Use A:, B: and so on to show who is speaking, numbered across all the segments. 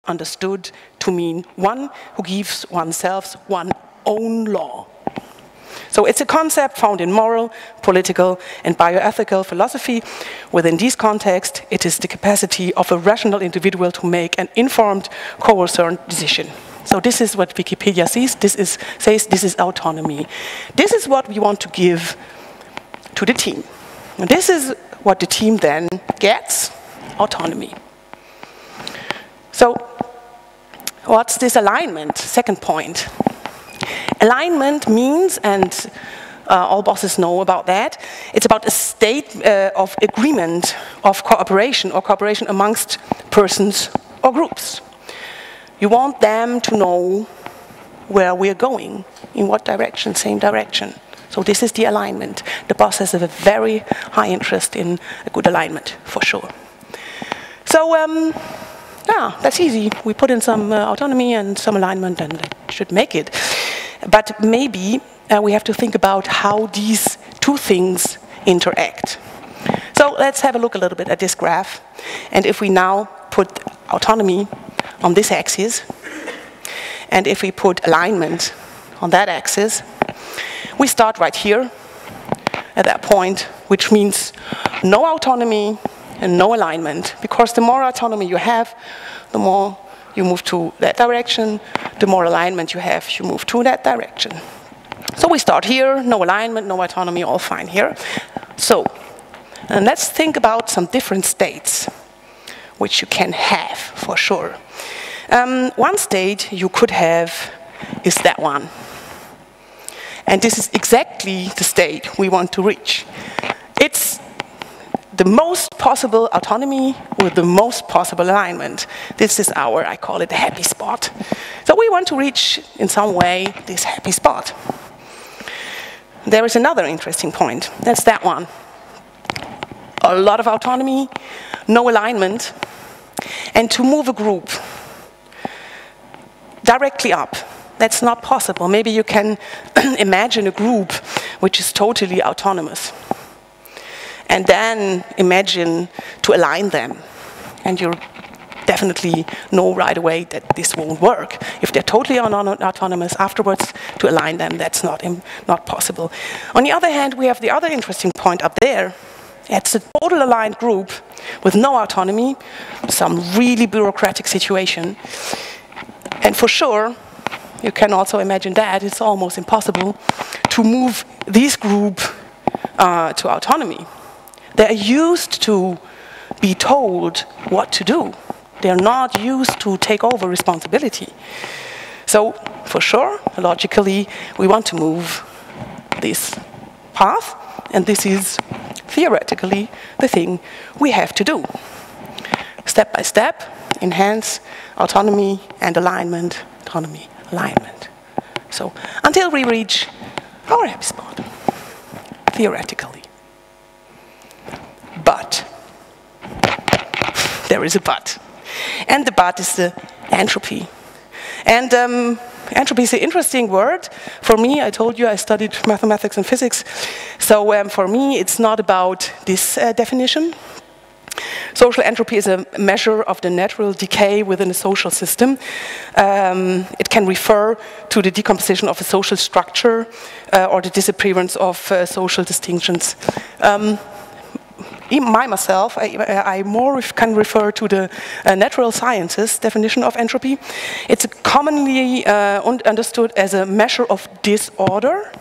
A: understood to mean one who gives oneself one own law. So it's a concept found in moral, political, and bioethical philosophy. Within this context, it is the capacity of a rational individual to make an informed, coherent decision. So this is what Wikipedia says. This is autonomy. This is what we want to give to the team. And this is what the team then gets, autonomy. So what's this alignment? Second point. Alignment means, and all bosses know about that, it's about a state of agreement, of cooperation, or cooperation amongst persons or groups. You want them to know where we're going, in what direction, same direction. So this is the alignment. The boss has a very high interest in a good alignment, for sure. So, yeah, that's easy. We put in some autonomy and some alignment, and that should make it. But maybe we have to think about how these two things interact. So let's have a look a little bit at this graph. And if we now put autonomy on this axis, and if we put alignment on that axis, we start right here at that point, which means no autonomy and no alignment, because the more autonomy you have, the more you move to that direction, the more alignment you have, you move to that direction. So we start here, no alignment, no autonomy, all fine here. So, and let's think about some different states, which you can have, for sure. One state you could have is that one. And this is exactly the state we want to reach. It's the most possible autonomy with the most possible alignment. This is our, I call it the happy spot. So we want to reach, in some way, this happy spot. There is another interesting point. That's that one. A lot of autonomy, no alignment, and to move a group directly up, that's not possible. Maybe you can imagine a group which is totally autonomous. And then imagine to align them. And you definitely know right away that this won't work. If they're totally autonomous afterwards, to align them, that's not possible. On the other hand, we have the other interesting point up there. It's a total aligned group with no autonomy, some really bureaucratic situation. And for sure, you can also imagine that it's almost impossible to move this group to autonomy. They're used to be told what to do. They're not used to take over responsibility. So, for sure, logically, we want to move this path, and this is theoretically the thing we have to do. Step by step, enhance autonomy and alignment, autonomy, alignment. So, until we reach our happy spot, theoretically. But, there is a but. And the but is the entropy. And entropy is an interesting word. For me, I told you I studied mathematics and physics. So for me, it's not about this definition. Social entropy is a measure of the natural decay within a social system. It can refer to the decomposition of a social structure or the disappearance of social distinctions. Myself, I more can refer to the natural sciences definition of entropy. It's commonly understood as a measure of disorder.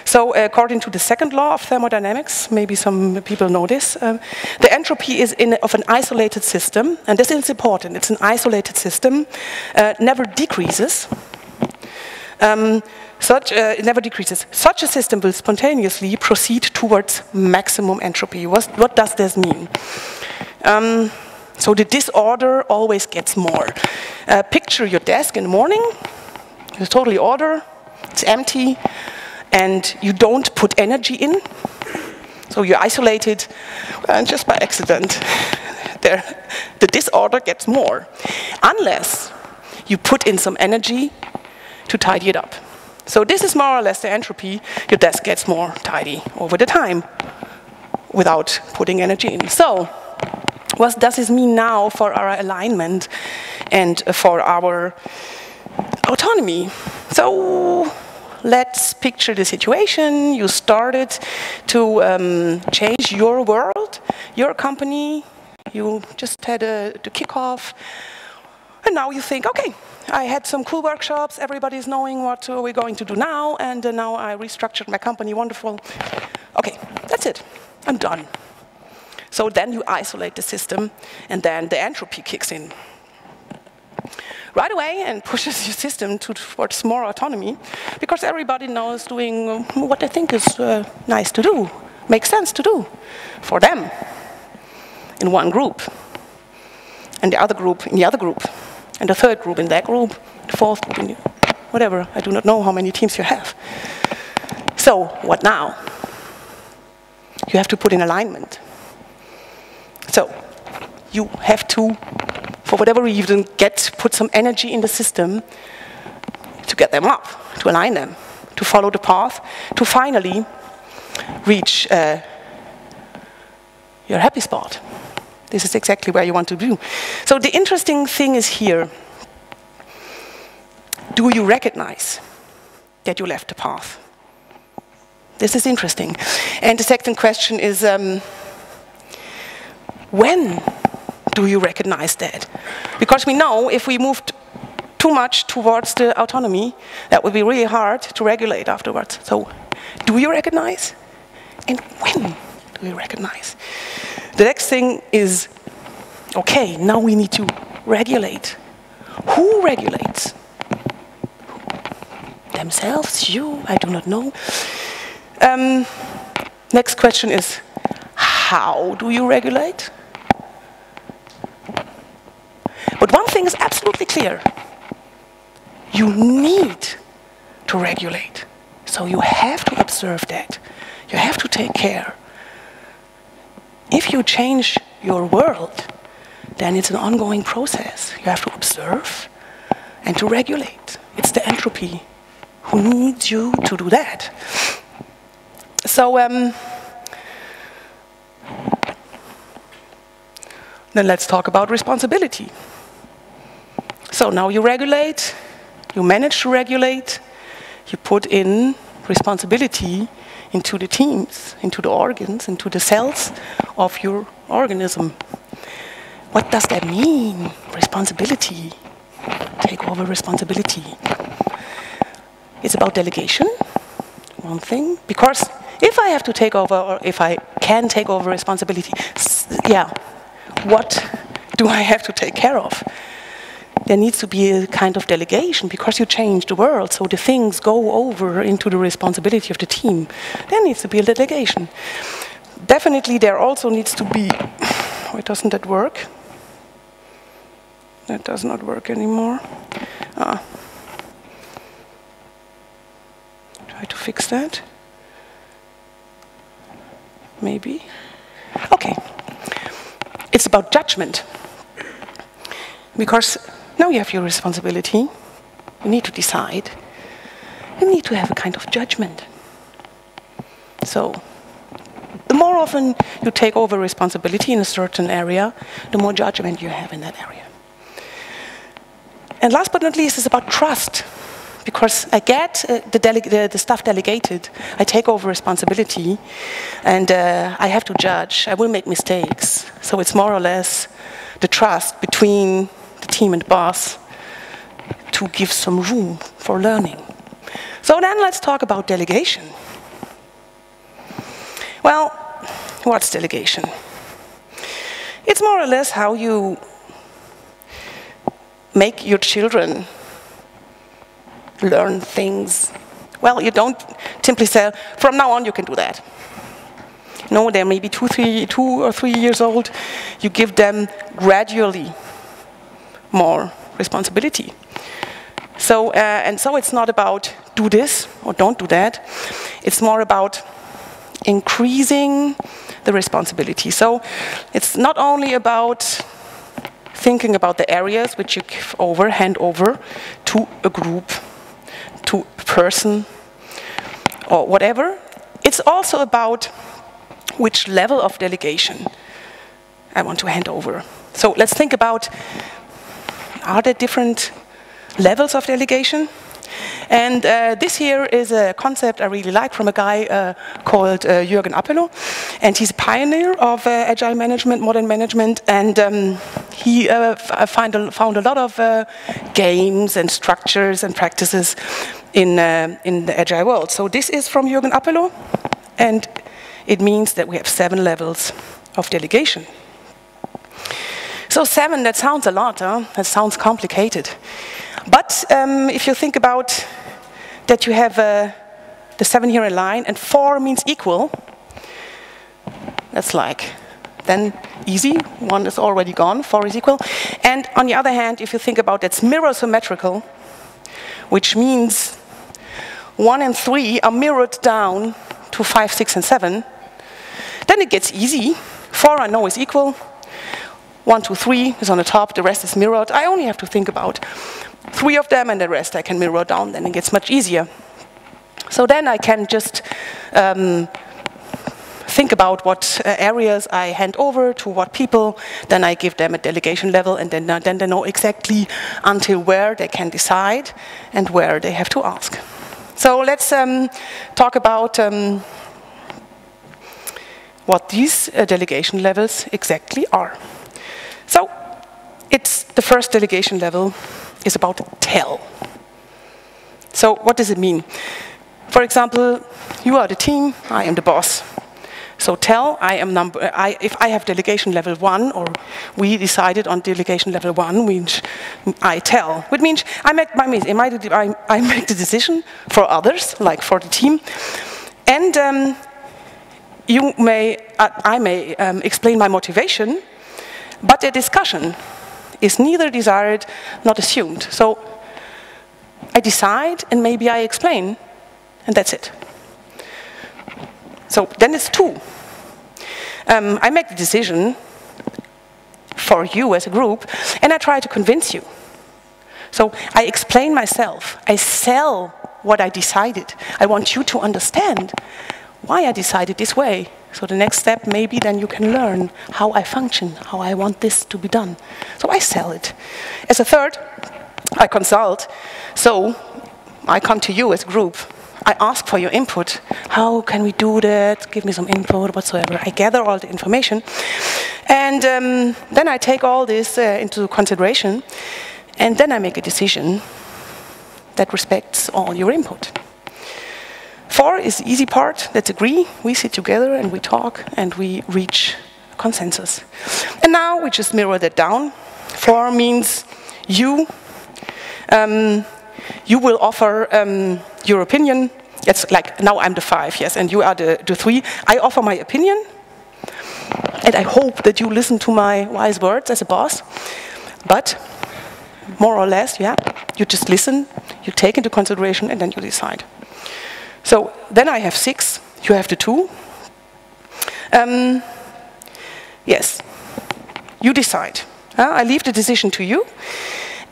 A: So according to the second law of thermodynamics, maybe some people know this, the entropy is of an isolated system, and this is important. It's an isolated system, never decreases. It never decreases. Such a system will spontaneously proceed towards maximum entropy. What does this mean? So the disorder always gets more. Picture your desk in the morning. It's totally order. It's empty. And you don't put energy in. So you're isolated. And just by accident, the disorder gets more. Unless you put in some energy to tidy it up. So this is more or less the entropy. Your desk gets more tidy over the time without putting energy in. So What does this mean now for our alignment and for our autonomy? So let's picture the situation. You started to change your world, your company. You just had the kickoff. And now you think, okay, I had some cool workshops. Everybody's knowing what we're going to do now. And now I restructured my company. Wonderful. Okay, that's it. I'm done. So then you isolate the system, and then the entropy kicks in right away and pushes your system towards more autonomy, because everybody knows doing what they think is nice to do, makes sense to do for them in one group, and the other group in the other group, and the third group in that group, the fourth group in whatever. I do not know how many teams you have. So what now? You have to put in alignment. So you have to, for whatever reason, put some energy in the system to get them up, to align them, to follow the path, to finally reach your happy spot. This is exactly where you want to be. So the interesting thing is here, do you recognize that you left the path? This is interesting. And the second question is, when do you recognize that? Because we know if we moved too much towards the autonomy, that would be really hard to regulate afterwards. So, do you recognize? And when do you recognize? The next thing is, okay, now we need to regulate. Who regulates? Themselves? You? I do not know. Next question is, how do you regulate? But one thing is absolutely clear. You need to regulate. So you have to observe that. You have to take care. If you change your world, then it's an ongoing process. You have to observe and to regulate. It's the entropy who needs you to do that. So then let's talk about responsibility. So now you regulate, you manage to regulate, you put in responsibility into the teams, into the organs, into the cells of your organism. What does that mean? Responsibility. Take over responsibility. It's about delegation, one thing, because if I have to take over, or if I can take over responsibility, yeah, what do I have to take care of? There needs to be a kind of delegation, because you change the world, so the things go over into the responsibility of the team. There needs to be a delegation. Definitely there also needs to be, why doesn't that work? That does not work anymore. Try to fix that. Maybe. Okay. It's about judgment. Because now you have your responsibility. You need to decide. You need to have a kind of judgment. So, the more often you take over responsibility in a certain area, the more judgment you have in that area. And last but not least, it's about trust. Because I get the stuff delegated, I take over responsibility, and I have to judge. I will make mistakes. So it's more or less the trust between the team and the boss to give some room for learning. So then let's talk about delegation. Well, what's delegation? It's more or less how you make your children learn things. Well, you don't simply say, from now on you can do that. No, they're maybe 2 or 3 years old. You give them gradually more responsibility. So, and so it's not about do this or don't do that. It's more about increasing the responsibility. So it's not only about thinking about the areas which you hand over to a group, to a person, or whatever. It's also about which level of delegation I want to hand over. So let's think about, are there different levels of delegation? And this here is a concept I really like from a guy called Jürgen Appelo. And he's a pioneer of agile management, modern management. And he found a lot of games and structures and practices in the agile world. So this is from Jürgen Appelo. And it means that we have 7 levels of delegation. So 7, that sounds a lot, huh? That sounds complicated. But if you think about that you have the 7 here in line, and 4 means equal, that's like, then easy, 1 is already gone, 4 is equal. And on the other hand, if you think about that's mirror symmetrical, which means 1 and 3 are mirrored down to 5, 6, and 7, then it gets easy. 4 I know is equal, 1, 2, 3 is on the top, the rest is mirrored. I only have to think about 3 of them, and the rest I can mirror down, then it gets much easier. So then I can just think about what areas I hand over to what people, then I give them a delegation level, and then they know exactly until where they can decide and where they have to ask. So let's talk about what these delegation levels exactly are. So it's the first delegation level is about tell. So what does it mean? For example, you are the team, I am the boss. So tell, if I have delegation level 1, or we decided on delegation level 1, which I tell, which means I make the decision for others, like for the team, and I may explain my motivation, but the discussion is neither desired nor assumed. So I decide, and maybe I explain, and that's it. So then it's 2. I make the decision for you as a group, and I try to convince you. So I explain myself. I sell what I decided. I want you to understand why I decided this way. So the next step, maybe then you can learn how I function, how I want this to be done. So I sell it. As a third, I consult. So I come to you as a group. I ask for your input. How can we do that? Give me some input, whatsoever. I gather all the information. And then I take all this into consideration. And then I make a decision that respects all your input. 4 is the easy part. Let's agree. We sit together and we talk and we reach consensus. And now we just mirror that down. 4 means you will offer your opinion. It's like, now I'm the 5, yes, and you are the 3. I offer my opinion, and I hope that you listen to my wise words as a boss. But more or less, yeah, you just listen, you take into consideration, and then you decide. So then I have 6, you have the 2. Yes, you decide. I leave the decision to you,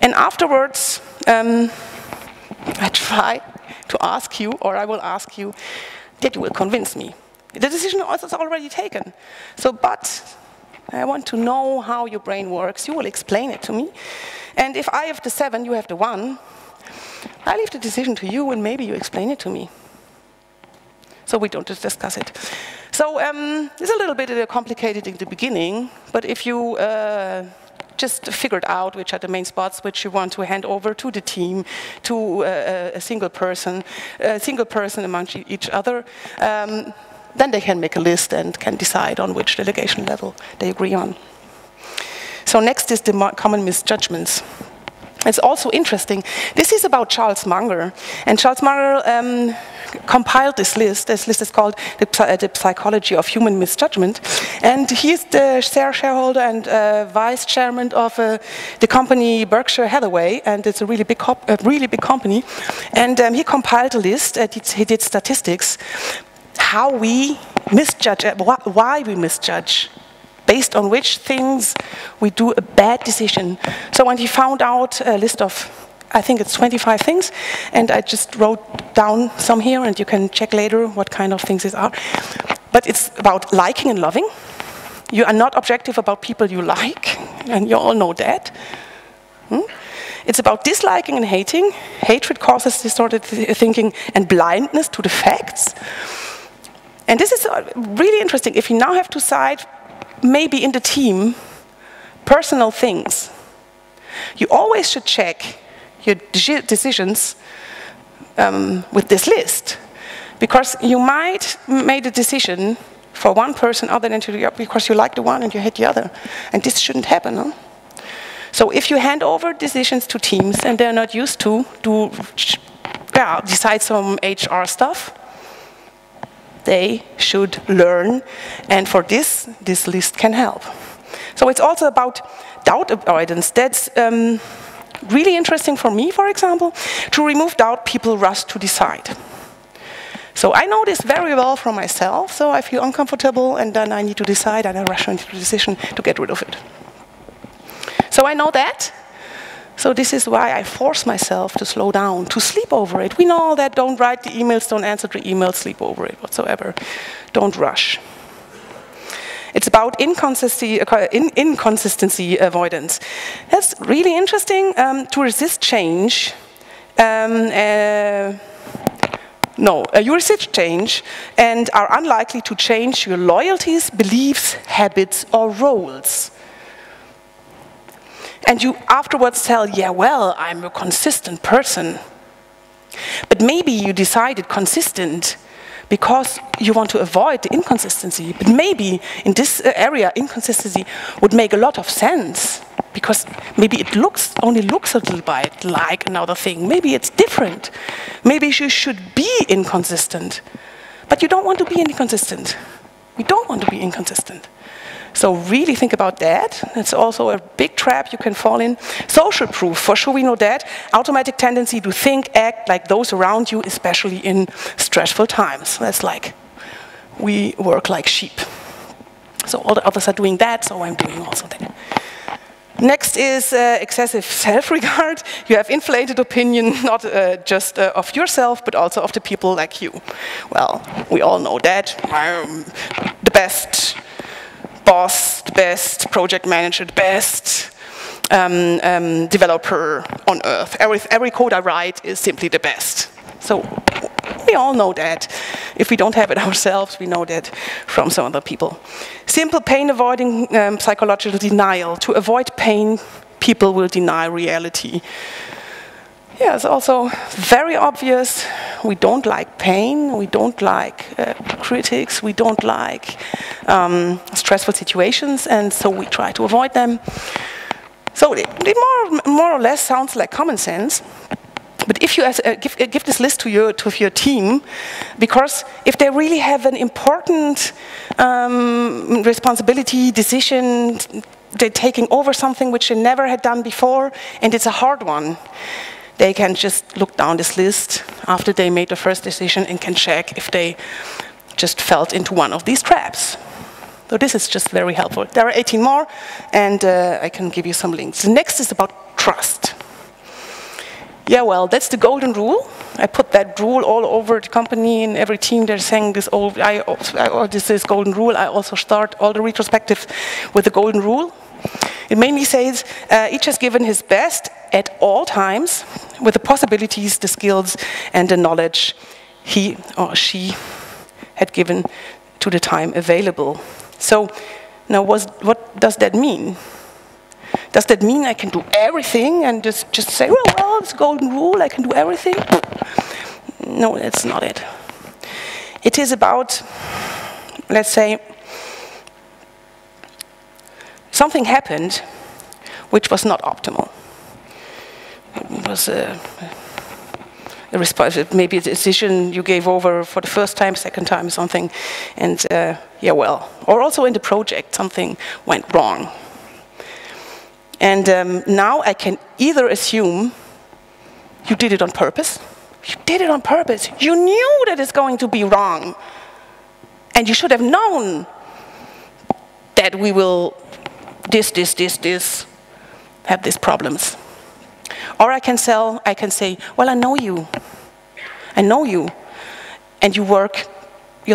A: and afterwards, I try to ask you, or I will ask you, that you will convince me. The decision is already taken. So, but I want to know how your brain works. You will explain it to me. And if I have the 7, you have the 1, I leave the decision to you, and maybe you explain it to me. So we don't just discuss it. So it's a little bit complicated in the beginning, but if you just figured out which are the main spots which you want to hand over to the team, to a single person among each other, then they can make a list and can decide on which delegation level they agree on. So next is the common misjudgments. It's also interesting. This is about Charles Munger. And Charles Munger compiled this list. This list is called the Psychology of Human Misjudgment. And he's the shareholder and vice chairman of the company Berkshire Hathaway. And it's a really big company. And he compiled a list. He did statistics. How we misjudge, why we misjudge. Based on which things we do a bad decision. So when he found out a list of, I think it's 25 things, and I just wrote down some here, and you can check later what kind of things these are. But it's about liking and loving, You are not objective about people you like, and you all know that. It's about disliking and hating. Hatred causes distorted thinking and blindness to the facts. And this is really interesting. If you now have to decide, maybe in the team, personal things, you always should check your decisions with this list. Because you might make a decision for one person other than because you like the one and you hate the other. And this shouldn't happen, no? So if you hand over decisions to teams and they're not used to decide some HR stuff, they should learn. And for this list can help. So it's also about doubt avoidance. That's really interesting for me, for example. To remove doubt, people rush to decide. So I know this very well from myself, so I feel uncomfortable and then I need to decide and I rush into the decision to get rid of it. So I know that. So this is why I force myself to slow down, to sleep over it. We know all that. Don't write the emails, don't answer the emails, sleep over it whatsoever. Don't rush. It's about inconsistency avoidance. That's really interesting. To resist change, you resist change and are unlikely to change your loyalties, beliefs, habits, or roles. And you afterwards tell, yeah, well, I'm a consistent person. But maybe you decided consistent because you want to avoid the inconsistency. But maybe in this area, inconsistency would make a lot of sense. Because maybe it only looks a little bit like another thing. Maybe it's different. Maybe you should be inconsistent. But you don't want to be inconsistent. We don't want to be inconsistent. So really think about that. It's also a big trap you can fall in. Social proof, for sure we know that. Automatic tendency to think, act like those around you, especially in stressful times. That's like, we work like sheep. So all the others are doing that, so I'm doing also that. Next is excessive self-regard. You have inflated opinion, not just of yourself, but also of the people like you. Well, we all know that. I'm the best boss, the best project manager, the best developer on earth. Every code I write is simply the best. So we all know that. If we don't have it ourselves, we know that from some other people. Simple pain-avoiding psychological denial. To avoid pain, people will deny reality. Yeah, it's also very obvious. We don't like pain. We don't like critics. We don't like stressful situations, and so we try to avoid them. So it more or less sounds like common sense. But if you give this list to your team, because if they really have an important responsibility, decision, they're taking over something which they never had done before, and it's a hard one, they can just look down this list after they made the first decision and can check if they just fell into one of these traps. So this is just very helpful. There are 18 more, and I can give you some links. The next is about trust. Yeah, well, that's the golden rule. I put that rule all over the company, and every team they're saying this. This is golden rule. I also start all the retrospectives with the golden rule. It mainly says each has given his best at all times, with the possibilities, the skills, and the knowledge he or she had given to the time available. So now, what does that mean? Does that mean I can do everything and just say, well, it's a golden rule, I can do everything? No, that's not it. It is about, let's say, something happened which was not optimal. It was maybe a decision you gave over for the first time, second time, something, and yeah, well, or also in the project, something went wrong. And now I can either assume you did it on purpose. You did it on purpose. You knew that it's going to be wrong. And you should have known that we will have these problems. Or I can say, well, I know you. I know you. And you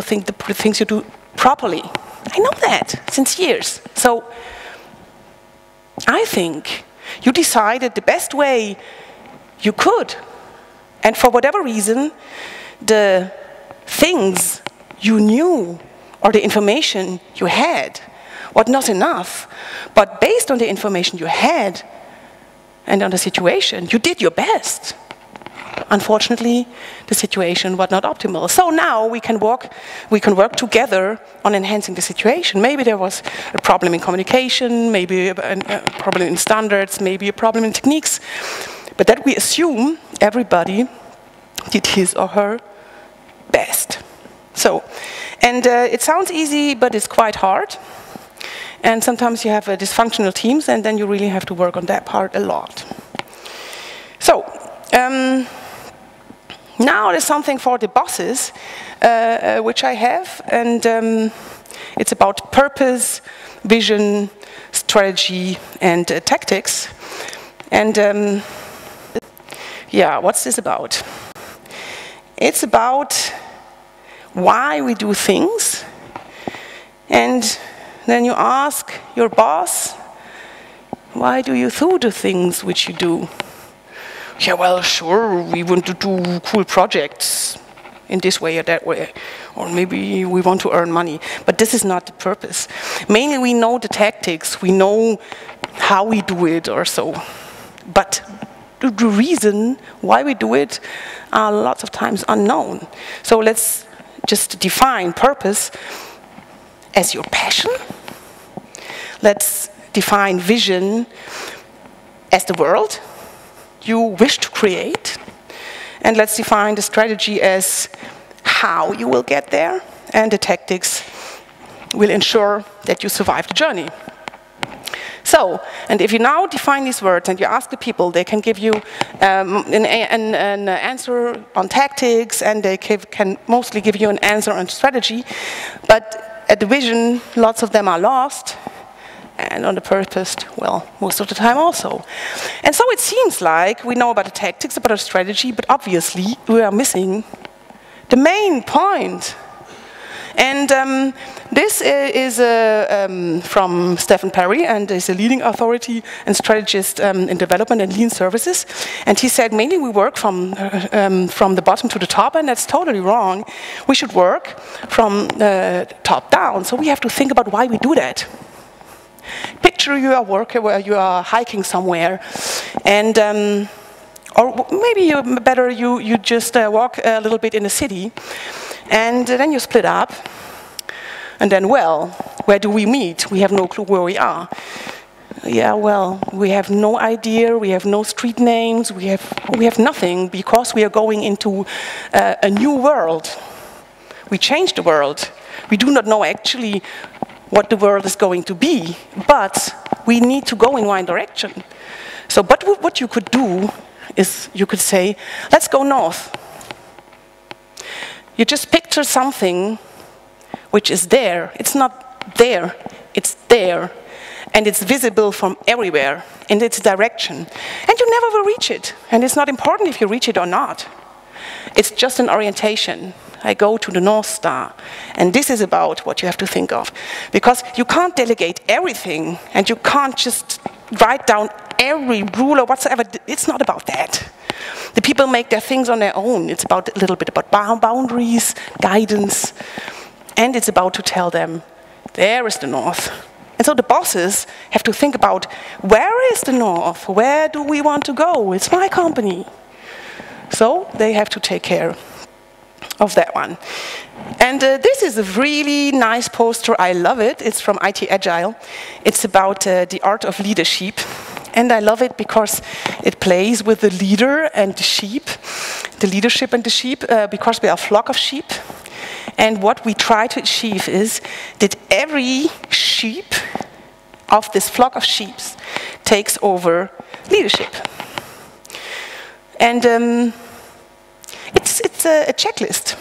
A: think the things you do properly. I know that since years. So I think you decided the best way you could. And for whatever reason, the things you knew or the information you had was not enough. But based on the information you had and on the situation, you did your best. Unfortunately, the situation was not optimal. So now we can work together on enhancing the situation. Maybe there was a problem in communication, maybe a problem in standards, maybe a problem in techniques. But that we assume everybody did his or her best. So, and it sounds easy, but it's quite hard. And sometimes you have dysfunctional teams, and then you really have to work on that part a lot. So, now there's something for the bosses, which I have, and it's about purpose, vision, strategy, and tactics. And yeah, what's this about? It's about why we do things, and then you ask your boss, why do you do the things which you do? Yeah, well, sure, we want to do cool projects in this way or that way, or maybe we want to earn money, but this is not the purpose. Mainly we know the tactics, we know how we do it or so, but the reason why we do it are lots of times unknown. So let's just define purpose as your passion. Let's define vision as the world you wish to create. And let's define the strategy as how you will get there. And the tactics will ensure that you survive the journey. So, and if you now define these words and you ask the people, they can give you an answer on tactics, and they can mostly give you an answer on strategy. But at the vision, lots of them are lost. And on the purpose, well, most of the time also. And so it seems like we know about the tactics, about our strategy, but obviously we are missing the main point. And this is from Stephen Perry, and is a leading authority and strategist in development and lean services. And he said mainly we work from the bottom to the top, and that's totally wrong. We should work from top down. So we have to think about why we do that. Picture you are working where you are hiking somewhere, and or maybe you just walk a little bit in the city, and then you split up, and then, well, where do we meet? We have no clue where we are. Yeah, well, we have no idea, we have no street names, we have nothing, because we are going into a new world. We change the world. We do not know actually what the world is going to be, but we need to go in one direction. So, but what you could do is you could say, let's go north. You just picture something which is there. It's not there, it's there. And it's visible from everywhere in its direction. And you never will reach it. And it's not important if you reach it or not. It's just an orientation. I go to the North Star. And this is about what you have to think of. Because you can't delegate everything, and you can't just write down every rule or whatsoever. It's not about that. The people make their things on their own. It's about a little bit about boundaries, guidance, and it's about to tell them, there is the North. And so the bosses have to think about, where is the North? Where do we want to go? It's my company. So they have to take care of that one. And this is a really nice poster. I love it. It's from IT Agile. It's about the art of leadership. And I love it because it plays with the leader and the sheep, the leadership and the sheep, because we are a flock of sheep. And what we try to achieve is that every sheep of this flock of sheep takes over leadership. And it's a checklist.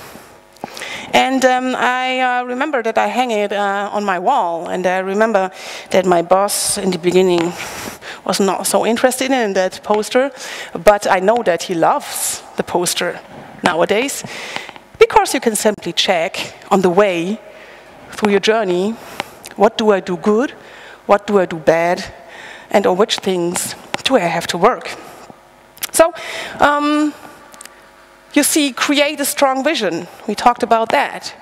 A: And I remember that I hang it on my wall, and I remember that my boss in the beginning was not so interested in that poster, but I know that he loves the poster nowadays, because you can simply check on the way through your journey What do I do good? What do I do bad? And on which things do I have to work? So, you see, create a strong vision. We talked about that.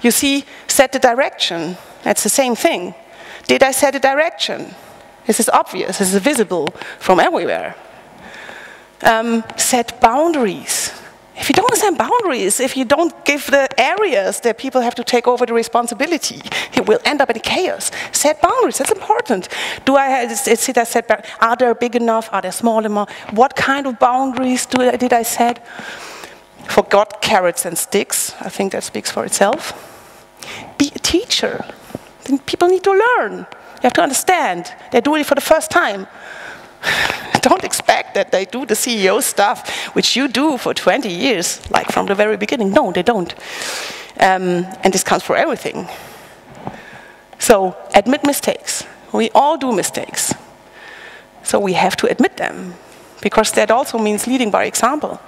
A: You see, set the direction. That's the same thing. Did I set a direction? This is obvious. This is visible from everywhere. Set boundaries. If you don't set boundaries, if you don't give the areas that people have to take over the responsibility, it will end up in chaos. Set boundaries, that's important. Are they big enough? Are they small enough? What kind of boundaries did I set? Forgot carrots and sticks. I think that speaks for itself. Be a teacher. Then people need to learn. You have to understand. They're doing it for the first time. Don't expect that they do the CEO stuff, which you do for 20 years, like from the very beginning. No, they don't. And this counts for everything. So, admit mistakes. We all do mistakes. So we have to admit them, because that also means leading by example.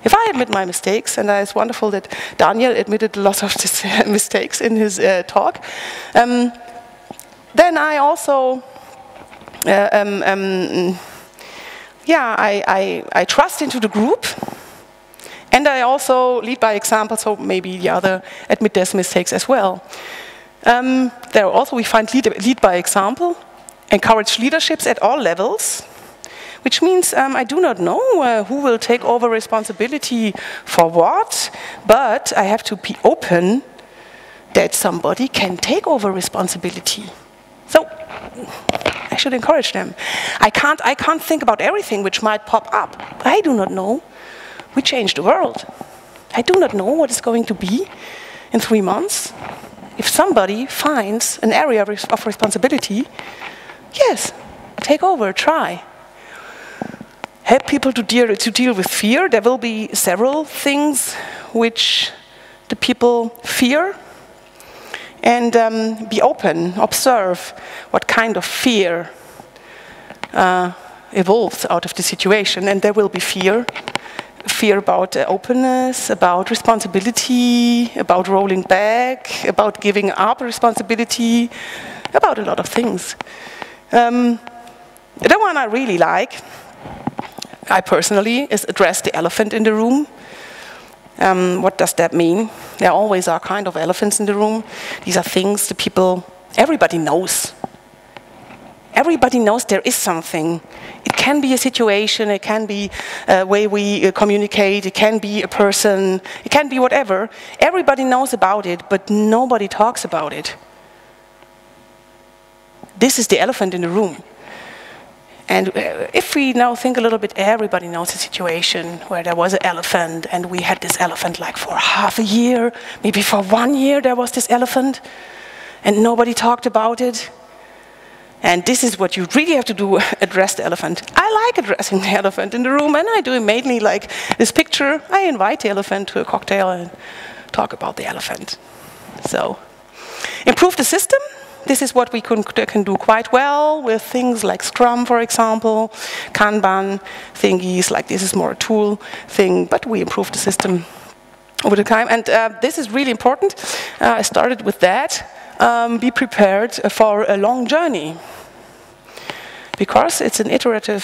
A: If I admit my mistakes, and it's wonderful that Daniel admitted lots of these mistakes in his talk, then I also I trust into the group, and I also lead by example, so maybe the other admit their mistakes as well. There also we find lead by example, encourage leaderships at all levels, which means I do not know who will take over responsibility for what, but I have to be open that somebody can take over responsibility. So I should encourage them. I can't think about everything which might pop up. I do not know. We change the world. I do not know what it's going to be in 3 months. If somebody finds an area of responsibility, yes, take over, try. Help people to deal with fear. There will be several things which the people fear. And be open, observe what kind of fear evolves out of the situation. And there will be fear. Fear about openness, about responsibility, about rolling back, about giving up responsibility, about a lot of things. The one I really like, I personally, is address the elephant in the room. What does that mean? There always are kind of elephants in the room. These are things the people, everybody knows. Everybody knows there is something. It can be a situation, it can be a way we communicate, it can be a person, it can be whatever. Everybody knows about it, but nobody talks about it. This is the elephant in the room. And if we now think a little bit, everybody knows a situation where there was an elephant, and we had this elephant like for half a year, maybe for 1 year there was this elephant, and nobody talked about it. And this is what you really have to do, address the elephant. I like addressing the elephant in the room, and I do it mainly like this picture. I invite the elephant to a cocktail and talk about the elephant. So, improve the system. This is what we can do quite well with things like Scrum, for example, Kanban thingies, like this is more a tool thing, but we improve the system over the time. And this is really important. I started with that. Be prepared for a long journey, because it's an iterative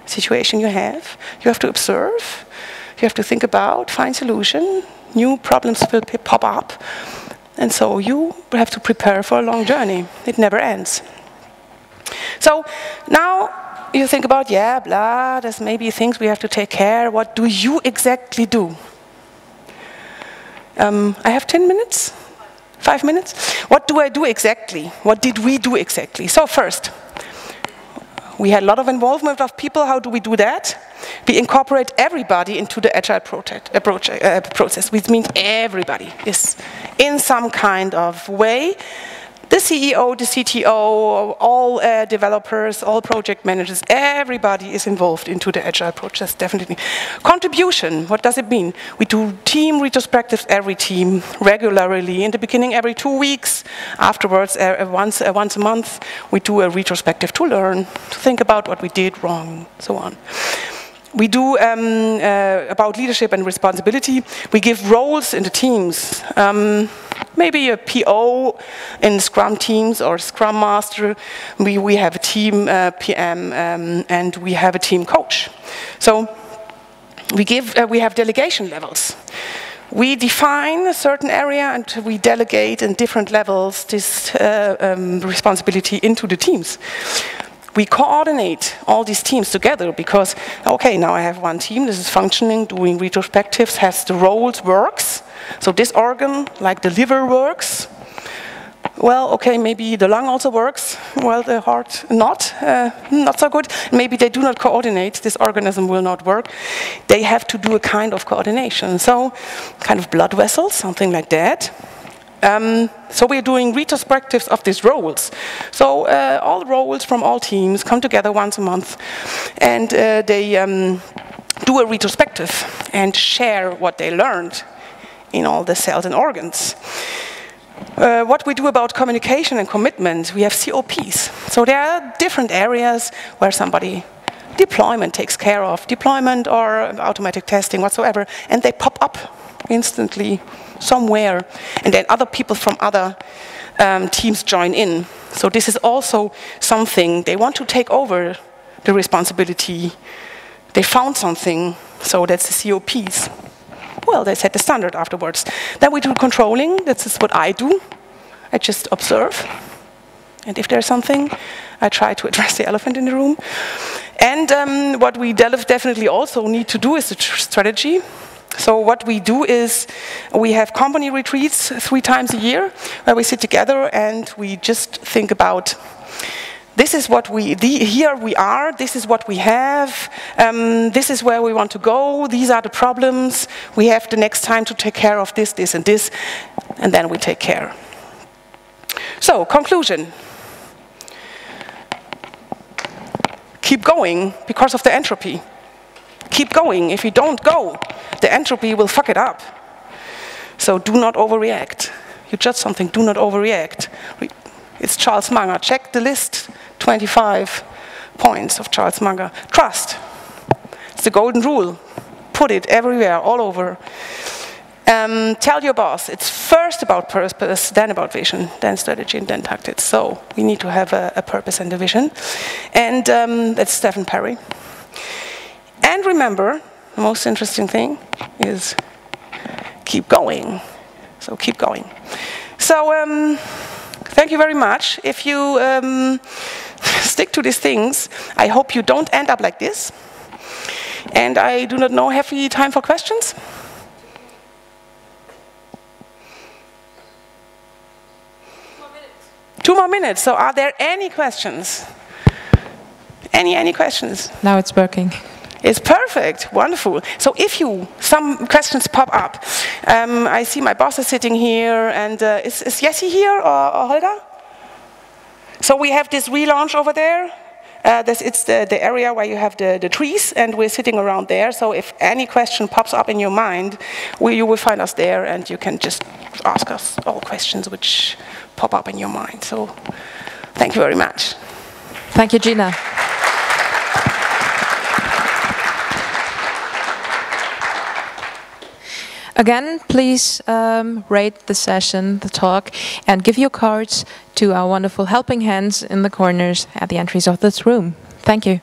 A: situation you have. You have to observe, you have to think about, find solution, new problems will pop up, and so you have to prepare for a long journey. It never ends. So now you think about, yeah, blah, there's maybe things we have to take care. What do you exactly do? I have 10 minutes? 5 minutes? What do I do exactly? What did we do exactly? So first, we had a lot of involvement of people. How do we do that? We incorporate everybody into the agile process, which means everybody is in some kind of way. The CEO, the CTO, all developers, all project managers, everybody is involved into the agile process, definitely. Contribution, what does it mean? We do team retrospectives, every team, regularly. In the beginning, every 2 weeks. Afterwards, once a month, we do a retrospective to learn, to think about what we did wrong, so on. We do about leadership and responsibility. We give roles in the teams. Maybe a PO in Scrum teams or Scrum Master. We have a team PM and we have a team coach. So we have delegation levels. We define a certain area and we delegate in different levels this responsibility into the teams. We coordinate all these teams together because, okay, now I have one team, this is functioning, doing retrospectives, has the roles, works. So this organ, like the liver, works. Well, okay, maybe the lung also works. Well, the heart not so good. Maybe they do not coordinate. This organism will not work. They have to do a kind of coordination. So, kind of blood vessels, something like that. So we're doing retrospectives of these roles. So all roles from all teams come together once a month, and they do a retrospective and share what they learned in all the cells and organs. What we do about communication and commitment, we have COPs. So there are different areas where deployment takes care of, deployment or automatic testing whatsoever, and they pop up instantly somewhere, and then other people from other teams join in. So this is also something, they want to take over the responsibility. They found something, so that's the COPs. Well, they set the standard afterwards. Then we do controlling, this is what I do. I just observe, and if there's something, I try to address the elephant in the room. And what we definitely also need to do is a strategy. So what we do is we have company retreats 3 times a year where we sit together and we just think about this is what here we are, this is what we have, this is where we want to go, these are the problems, we have the next time to take care of this, this and this, and then we take care. So, conclusion. Keep going because of the entropy. Keep going. If you don't go, the entropy will fuck it up. So do not overreact. You judge something, do not overreact. It's Charles Munger. Check the list, 25 points of Charles Munger. Trust. It's the golden rule. Put it everywhere, all over. Tell your boss, it's first about purpose, then about vision, then strategy, and then tactics. So we need to have a purpose and a vision. And that's Stephen Perry. And remember, the most interesting thing is keep going. So keep going. So thank you very much. If you stick to these things, I hope you don't end up like this. And I do not know, have we time for questions? 2 more minutes. So are there any questions? Any questions?
B: Now it's working.
A: It's perfect, wonderful. So if some questions pop up, I see my boss is sitting here, and is Jessie here or Holger? So we have this relaunch over there. It's the area where you have the trees, and we're sitting around there. So if any question pops up in your mind, you will find us there, and you can just ask us all questions which pop up in your mind. So thank you very much.
B: Thank you, Gina. Again, please rate the session, the talk, and give your cards to our wonderful helping hands in the corners at the entries of this room. Thank you.